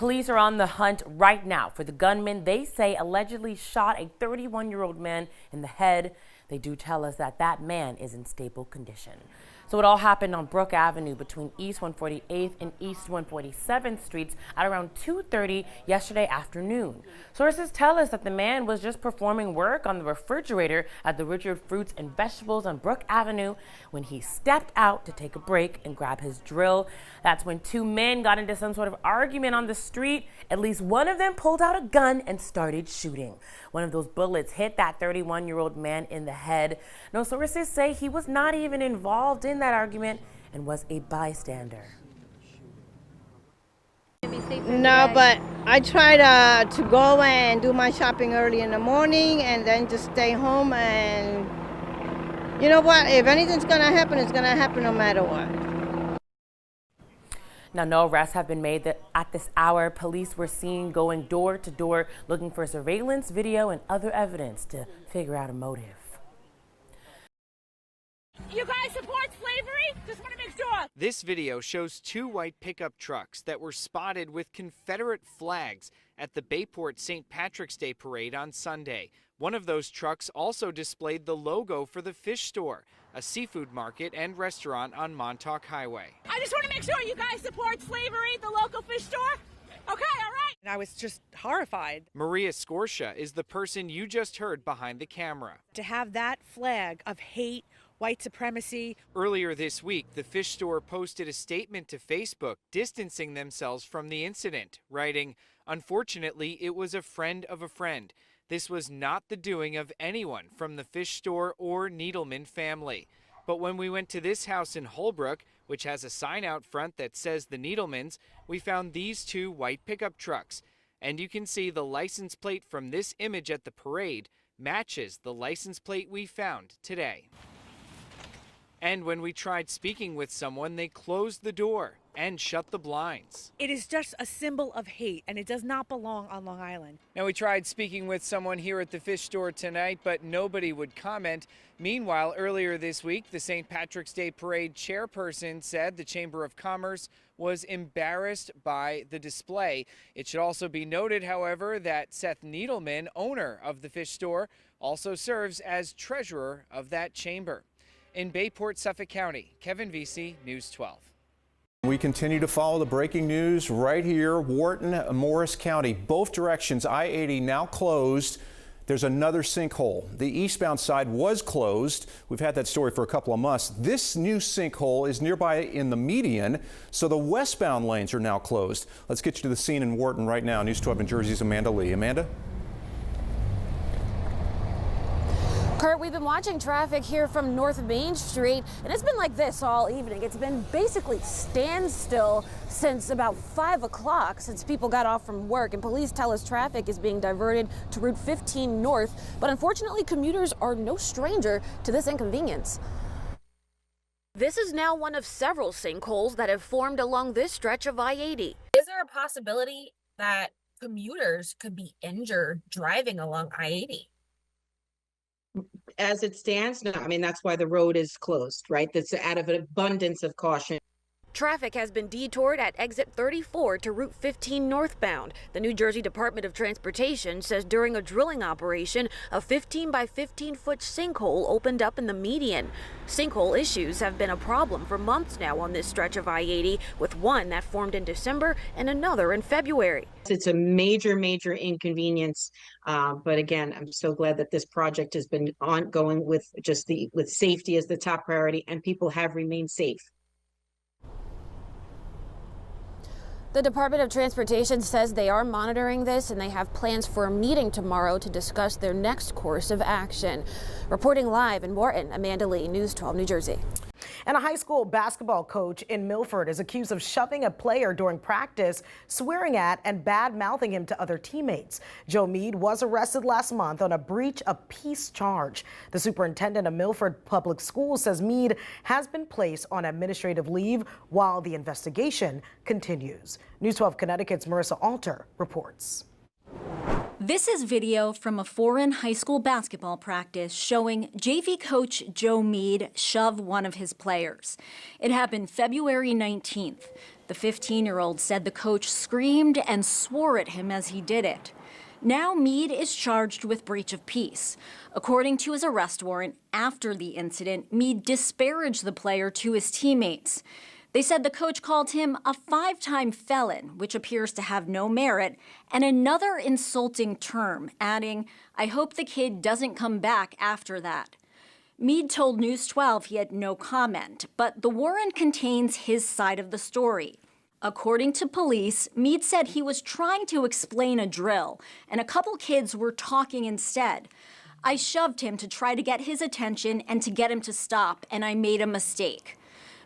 Police are on the hunt right now for the gunman they say allegedly shot a 31-year-old man in the head. They do tell us that that man is in stable condition. So it all happened on Brook Avenue between East 148th and East 147th Streets at around 2:30 yesterday afternoon. Sources tell us that the man was just performing work on the refrigerator at the Richard Fruits and Vegetables on Brook Avenue when he stepped out to take a break and grab his drill. That's when two men got into some sort of argument on the street. At least one of them pulled out a gun and started shooting. One of those bullets hit that 31-year-old man in the head. No, sources say he was not even involved in that argument and was a bystander. No, but I try to go and do my shopping early in the morning and then just stay home. And you know what? If anything's going to happen, it's going to happen no matter what. Now, no arrests have been made at this hour. Police were seen going door to door looking for surveillance video and other evidence to figure out a motive. You guys support slavery? Just want to make sure. This video shows two white pickup trucks that were spotted with Confederate flags at the Bayport St. Patrick's Day parade on Sunday. One of those trucks also displayed the logo for the fish store, a seafood market and restaurant on Montauk Highway. I just want to make sure you guys support slavery, the local fish store. Okay, all right. And I was just horrified. Maria Scorscia is the person you just heard behind the camera. To have that flag of hate, white supremacy. Earlier this week, the fish store posted a statement to Facebook distancing themselves from the incident, writing, "Unfortunately, it was a friend of a friend. This was not the doing of anyone from the fish store or Needleman family. But when we went to this house in Holbrook, which has a sign out front that says the Needlemans, we found these two white pickup trucks. And you can see the license plate from this image at the parade matches the license plate we found today." And when we tried speaking with someone, they closed the door and shut the blinds. It is just a symbol of hate, and it does not belong on Long Island. Now, we tried speaking with someone here at the fish store tonight, but nobody would comment. Meanwhile, earlier this week, the St. Patrick's Day Parade chairperson said the Chamber of Commerce was embarrassed by the display. It should also be noted, however, that Seth Needleman, owner of the fish store, also serves as treasurer of that chamber. In Bayport, Suffolk County, Kevin Vesey, News 12. We continue to follow the breaking news right here, Wharton, Morris County. Both directions, I-80 now closed. There's another sinkhole. The eastbound side was closed. We've had that story for a couple of months. This new sinkhole is nearby in the median, so the westbound lanes are now closed. Let's get you to the scene in Wharton right now. News 12 in Jersey's Amanda Lee. Amanda? Kurt, we've been watching traffic here from North Main Street, and it's been like this all evening. It's been basically standstill since about 5 o'clock, since people got off from work, and police tell us traffic is being diverted to Route 15 North. But unfortunately, commuters are no stranger to this inconvenience. This is now one of several sinkholes that have formed along this stretch of I-80. Is there a possibility that commuters could be injured driving along I-80? As it stands, no. I mean, that's why the road is closed, right? That's out of an abundance of caution. Traffic has been detoured at exit 34 to Route 15 northbound. The New Jersey Department of Transportation says during a drilling operation, a 15 by 15 foot sinkhole opened up in the median. Sinkhole issues have been a problem for months now on this stretch of I-80, with one that formed in December and another in February. It's a major, major inconvenience. But again, I'm so glad that this project has been ongoing with safety as the top priority, and people have remained safe. The Department of Transportation says they are monitoring this, and they have plans for a meeting tomorrow to discuss their next course of action. Reporting live in Wharton, Amanda Lee, News 12, New Jersey. And a high school basketball coach in Milford is accused of shoving a player during practice, swearing at and bad-mouthing him to other teammates. Joe Meade was arrested last month on a breach of peace charge. The superintendent of Milford Public Schools says Meade has been placed on administrative leave while the investigation continues. News 12 Connecticut's Marissa Alter reports. This is video from a Foran High School basketball practice showing JV coach Joe Meade shove one of his players. It happened February 19th. The 15-year-old said the coach screamed and swore at him as he did it. Now Meade is charged with breach of peace. According to his arrest warrant, after the incident, Meade disparaged the player to his teammates. They said the coach called him a 5-time felon, which appears to have no merit, and another insulting term, adding, "I hope the kid doesn't come back after that." Meade told News 12 he had no comment, but the warrant contains his side of the story. According to police, Meade said he was trying to explain a drill, and a couple kids were talking instead. "I shoved him to try to get his attention and to get him to stop, and I made a mistake."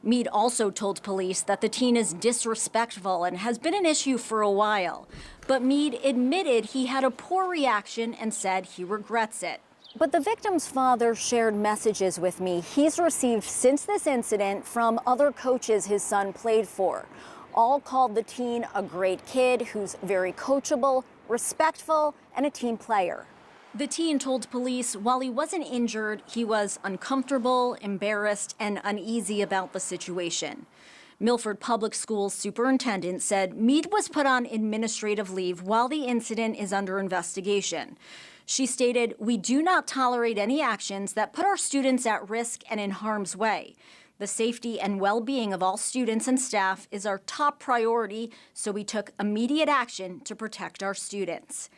Meade also told police that the teen is disrespectful and has been an issue for a while. But Meade admitted he had a poor reaction and said he regrets it. But the victim's father shared messages with me he's received since this incident from other coaches his son played for. All called the teen a great kid who's very coachable, respectful, and a team player. The teen told police while he wasn't injured, he was uncomfortable, embarrassed, and uneasy about the situation. Milford Public Schools superintendent said Meade was put on administrative leave while the incident is under investigation. She stated, "We do not tolerate any actions that put our students at risk and in harm's way. The safety and well-being of all students and staff is our top priority, so we took immediate action to protect our students."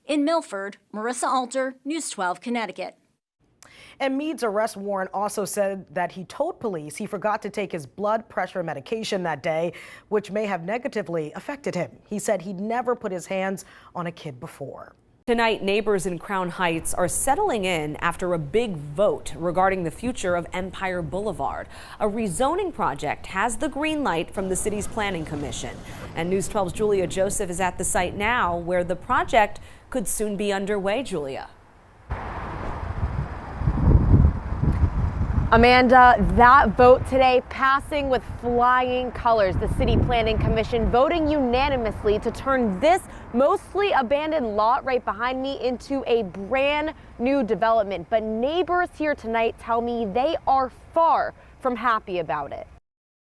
In Milford, Marissa Alter, News 12, Connecticut. And Meade's arrest warrant also said that he told police he forgot to take his blood pressure medication that day, which may have negatively affected him. He said he'd never put his hands on a kid before. Tonight, neighbors in Crown Heights are settling in after a big vote regarding the future of Empire Boulevard. A rezoning project has the green light from the city's planning commission. And News 12's Julia Joseph is at the site now, where the project could soon be underway. Julia. Amanda, that vote today passing with flying colors. The City Planning Commission voting unanimously to turn this mostly abandoned lot right behind me into a brand new development. But neighbors here tonight tell me they are far from happy about it.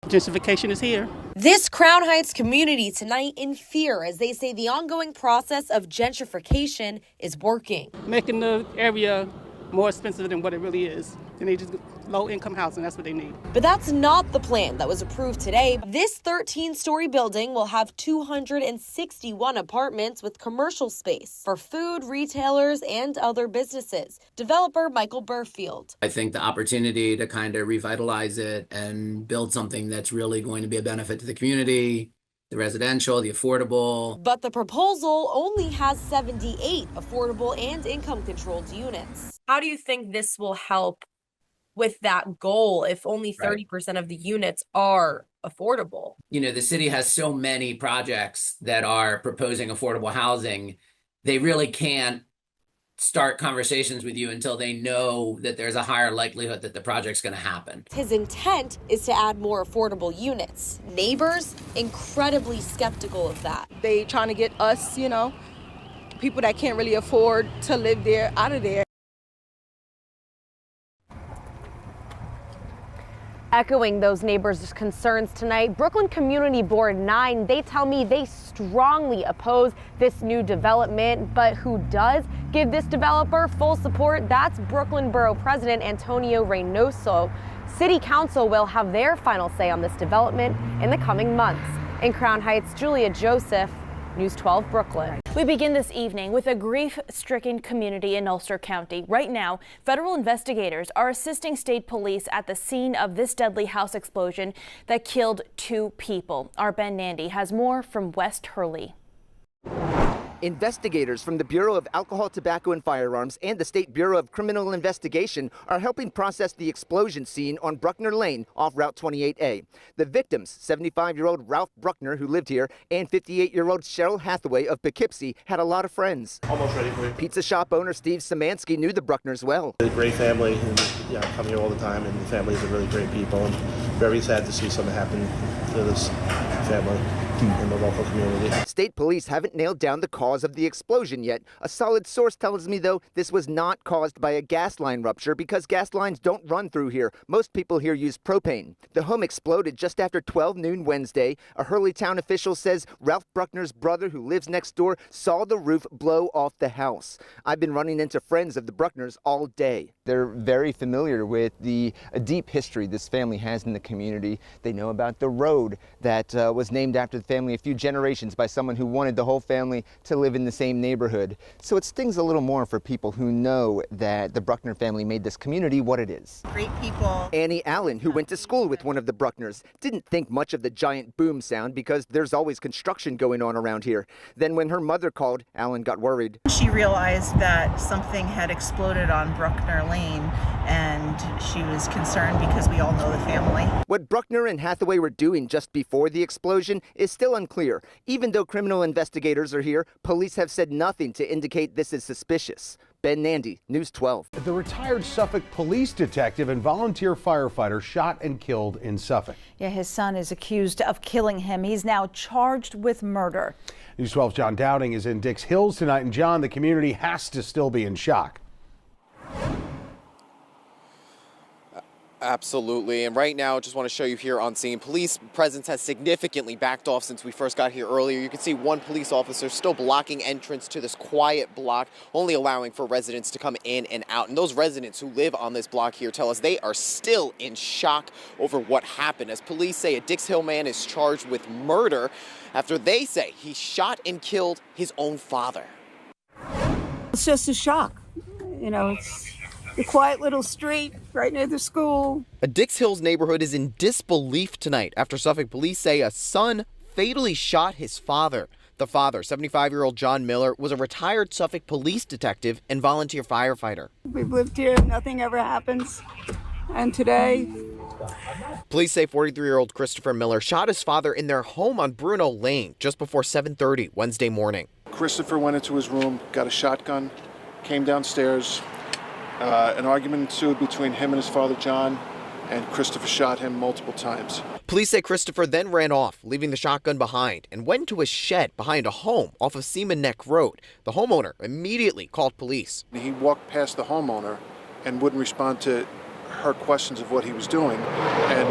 Gentrification is here. This Crown Heights community tonight in fear as they say the ongoing process of gentrification is working. Making the area more expensive than what it really is. They need just low-income housing. That's what they need. But that's not the plan that was approved today. This 13-story building will have 261 apartments with commercial space for food, retailers, and other businesses. Developer Michael Burfield. I think the opportunity to kind of revitalize it and build something that's really going to be a benefit to the community, the residential, the affordable. But the proposal only has 78 affordable and income-controlled units. How do you think this will help with that goal if only 30% of the units are affordable? You know, the city has so many projects that are proposing affordable housing. They really can't start conversations with you until they know that there's a higher likelihood that the project's going to happen. His intent is to add more affordable units. Neighbors, incredibly skeptical of that. They trying to get us, you know, people that can't really afford to live there, out of there. Echoing those neighbors' concerns tonight, Brooklyn Community Board 9, they tell me they strongly oppose this new development, but who does give this developer full support? That's Brooklyn Borough President Antonio Reynoso. City Council will have their final say on this development in the coming months. In Crown Heights, Julia Joseph, News 12 Brooklyn. We begin this evening with a grief-stricken community in Ulster County. Right now, federal investigators are assisting state police at the scene of this deadly house explosion that killed 2 people. Our Ben Nandy has more from West Hurley. Investigators from the Bureau of Alcohol, Tobacco and Firearms and the State Bureau of Criminal Investigation are helping process the explosion scene on Bruckner Lane off Route 28A. The victims, 75-year-old Ralph Bruckner, who lived here, and 58-year-old Cheryl Hathaway of Poughkeepsie, had a lot of friends. Almost ready for you. Pizza shop owner Steve Szymanski knew the Bruckners well. A great family, and come here all the time, and the families are really great people, and very sad to see something happen to this family. in the local community. State police haven't nailed down the cause of the explosion yet. A solid source tells me, though, this was not caused by a gas line rupture because gas lines don't run through here. Most people here use propane. The home exploded just after 12 noon Wednesday. A Hurley town official says Ralph Bruckner's brother, who lives next door, saw the roof blow off the house. I've been running into friends of the Bruckners all day. They're very familiar with the deep history this family has in the community. They know about the road that was named after the family a few generations by someone who wanted the whole family to live in the same neighborhood. So it stings a little more for people who know that the Bruckner family made this community what it is. Great people. Annie Allen, who went to school with one of the Bruckners, didn't think much of the giant boom sound because there's always construction going on around here. Then when her mother called, Allen got worried. She realized that something had exploded on Bruckner Lane, and she was concerned because we all know the family. What Bruckner and Hathaway were doing just before the explosion is still unclear. Even though criminal investigators are here, police have said nothing to indicate this is suspicious. Ben Nandy, News 12. The retired Suffolk police detective and volunteer firefighter shot and killed in Suffolk. Yeah, his son is accused of killing him. He's now charged with murder. News 12's John Dowding is in Dix Hills tonight. And John, the community has to still be in shock. Absolutely. And right now, I just want to show you here on scene, police presence has significantly backed off since we first got here earlier. You can see one police officer still blocking entrance to this quiet block, only allowing for residents to come in and out. And those residents who live on this block here tell us they are still in shock over what happened, as police say a Dix Hill man is charged with murder after they say he shot and killed his own father. It's just a shock. You know, it's the quiet little street right near the school. A Dix Hills neighborhood is in disbelief tonight after Suffolk police say a son fatally shot his father. The father, 75-year-old John Miller, was a retired Suffolk police detective and volunteer firefighter. We've lived here, nothing ever happens. And today... Police say 43-year-old Christopher Miller shot his father in their home on Bruno Lane just before 7:30 Wednesday morning. Christopher went into his room, got a shotgun, came downstairs. An argument ensued between him and his father, John, and Christopher shot him multiple times. Police say Christopher then ran off, leaving the shotgun behind, and went to a shed behind a home off of Seaman Neck Road. The homeowner immediately called police. He walked past the homeowner and wouldn't respond to her questions of what he was doing, and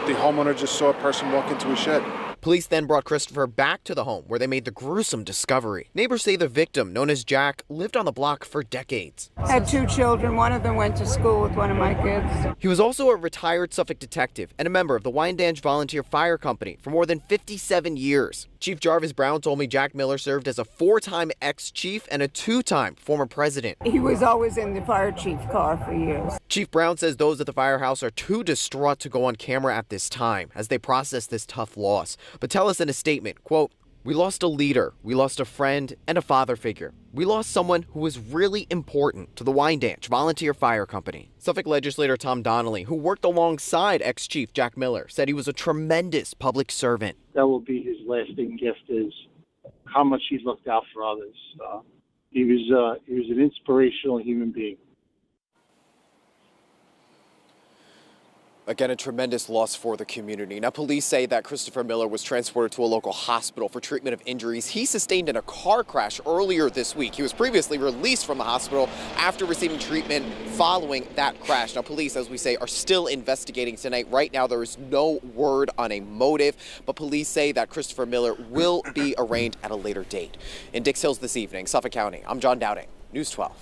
the homeowner just saw a person walk into his shed. Police then brought Christopher back to the home where they made the gruesome discovery. Neighbors say the victim, known as Jack, lived on the block for decades. I had 2 children. One of them went to school with one of my kids. He was also a retired Suffolk detective and a member of the Wyandanch Volunteer Fire Company for more than 57 years. Chief Jarvis Brown told me Jack Miller served as a 4-time ex-chief and a 2-time former president. He was always in the fire chief car for years. Chief Brown says those at the firehouse are too distraught to go on camera at this time as they process this tough loss. But tell us in a statement, quote, "We lost a leader, we lost a friend and a father figure. We lost someone who was really important to the Wyandanch Volunteer Fire Company." Suffolk legislator Tom Donnelly, who worked alongside ex-chief Jack Miller, said he was a tremendous public servant. That will be his lasting gift, is how much he looked out for others. He was an inspirational human being. Again, a tremendous loss for the community. Now, police say that Christopher Miller was transported to a local hospital for treatment of injuries he sustained in a car crash earlier this week. He was previously released from the hospital after receiving treatment following that crash. Now, police, as we say, are still investigating tonight. Right now, there is no word on a motive, but police say that Christopher Miller will be arraigned at a later date. In Dix Hills this evening, Suffolk County, I'm John Dowding, News 12.